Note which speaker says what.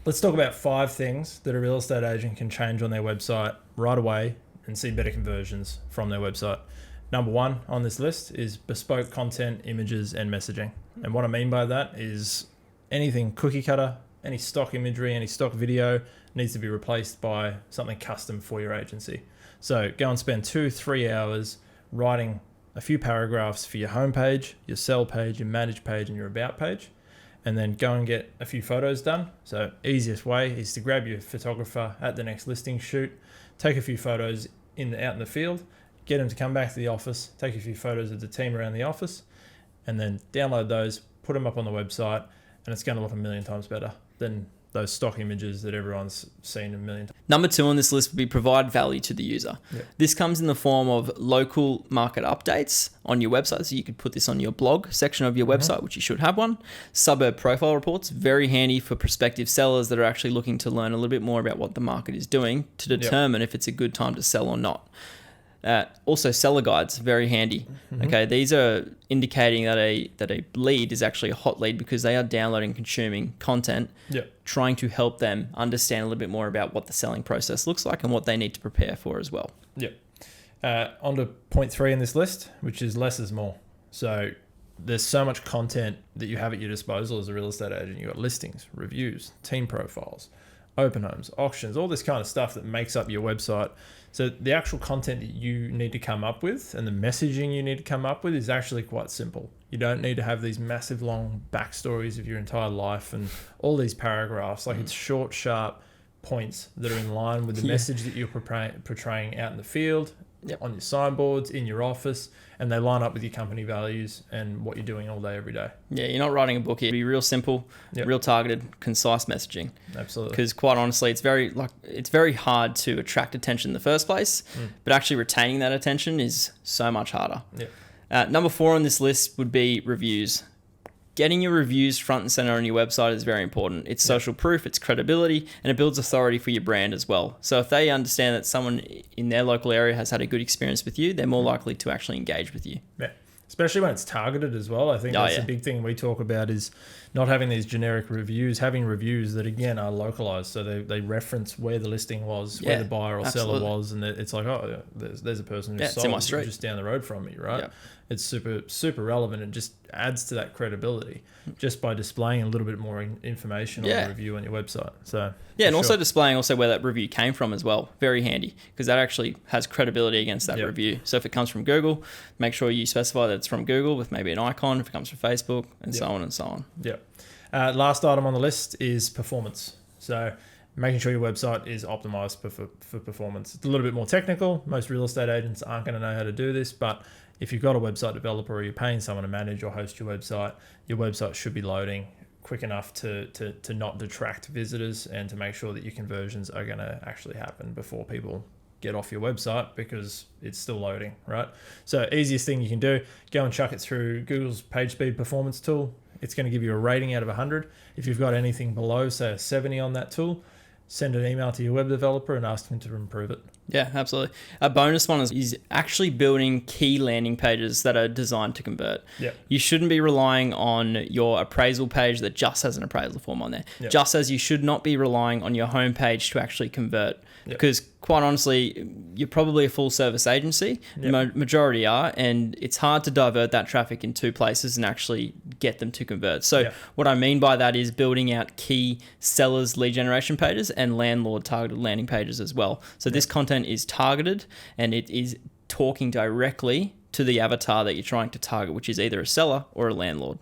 Speaker 1: Let's talk about 5 things that a real estate agent can change on their website right away and see better conversions from their website. Number 1 on this list is bespoke content, images, and messaging. And what I mean by that is anything cookie cutter, any stock imagery, any stock video needs to be replaced by something custom for your agency. So go and spend 2-3 hours writing a few paragraphs for your homepage, your sell page, your manage page, and your about page, and then go and get a few photos done. So easiest way is to grab your photographer at the next listing shoot, take a few photos out in the field, get them to come back to the office, take a few photos of the team around the office, and then download those, put them up on the website, and it's going to look a million times better than those stock images that everyone's seen a million times.
Speaker 2: Number 2 on this list would be provide value to the user.
Speaker 1: Yep.
Speaker 2: This comes in the form of local market updates on your website. So you could put this on your blog section of your website, which you should have one. Suburb profile reports, very handy for prospective sellers that are actually looking to learn a little bit more about what the market is doing to determine if it's a good time to sell or not. Also, seller guides, very handy. Okay, these are indicating that a lead is actually a hot lead because they are downloading, consuming content, trying to help them understand a little bit more about what the selling process looks like and what they need to prepare for as well.
Speaker 1: On to point 3 in this list, which is less is more. So there's so much content that you have at your disposal as a real estate agent. You've got listings, reviews, team profiles, open homes, auctions, all this kind of stuff that makes up your website. So the actual content that you need to come up with and the messaging you need to come up with is actually quite simple. You don't need to have these massive long backstories of your entire life and all these paragraphs. Like it's short, sharp points that are in line with the message that you're portraying out in the field, on your signboards, in your office, and they line up with your company values and what you're doing all day, every day.
Speaker 2: Yeah, you're not writing a book here. Be real simple, real targeted, concise messaging.
Speaker 1: Absolutely.
Speaker 2: Because quite honestly, it's very hard to attract attention in the first place, but actually retaining that attention is so much harder. Number 4 on this list would be reviews. Getting your reviews front and center on your website is very important. It's social proof, it's credibility, and it builds authority for your brand as well. So if they understand that someone in their local area has had a good experience with you, they're more likely to actually engage with you.
Speaker 1: Yeah, especially when it's targeted as well. I think that's a big thing we talk about is not having these generic reviews, having reviews that, again, are localized. So they reference where the listing was, where the buyer or seller was, and it's like, oh, there's a person who sold just down the road from me, right? Yeah. It's super, super relevant and just adds to that credibility just by displaying a little bit more information on the review on your website. So
Speaker 2: and also displaying where that review came from as well. Very handy because that actually has credibility against that review. So if it comes from Google, make sure you specify that it's from Google with maybe an icon. If it comes from Facebook, and so on and so on.
Speaker 1: Last item on the list is performance. So making sure your website is optimized for performance. It's a little bit more technical. Most real estate agents aren't going to know how to do this, but if you've got a website developer or you're paying someone to manage or host your website should be loading quick enough to not detract visitors and to make sure that your conversions are going to actually happen before people get off your website because it's still loading, right? So easiest thing you can do, go and chuck it through Google's PageSpeed performance tool. It's going to give you a rating out of 100. If you've got anything below, say a 70 on that tool, send an email to your web developer and ask them to improve it.
Speaker 2: Yeah, absolutely. A bonus one is actually building key landing pages that are designed to convert. You shouldn't be relying on your appraisal page that just has an appraisal form on there. Just as you should not be relying on your homepage to actually convert. Because quite honestly, you're probably a full service agency. Majority are, and it's hard to divert that traffic in 2 places and actually get them to convert. So what I mean by that is building out key sellers lead generation pages and landlord targeted landing pages as well. So this content is targeted and it is talking directly to the avatar that you're trying to target, which is either a seller or a landlord.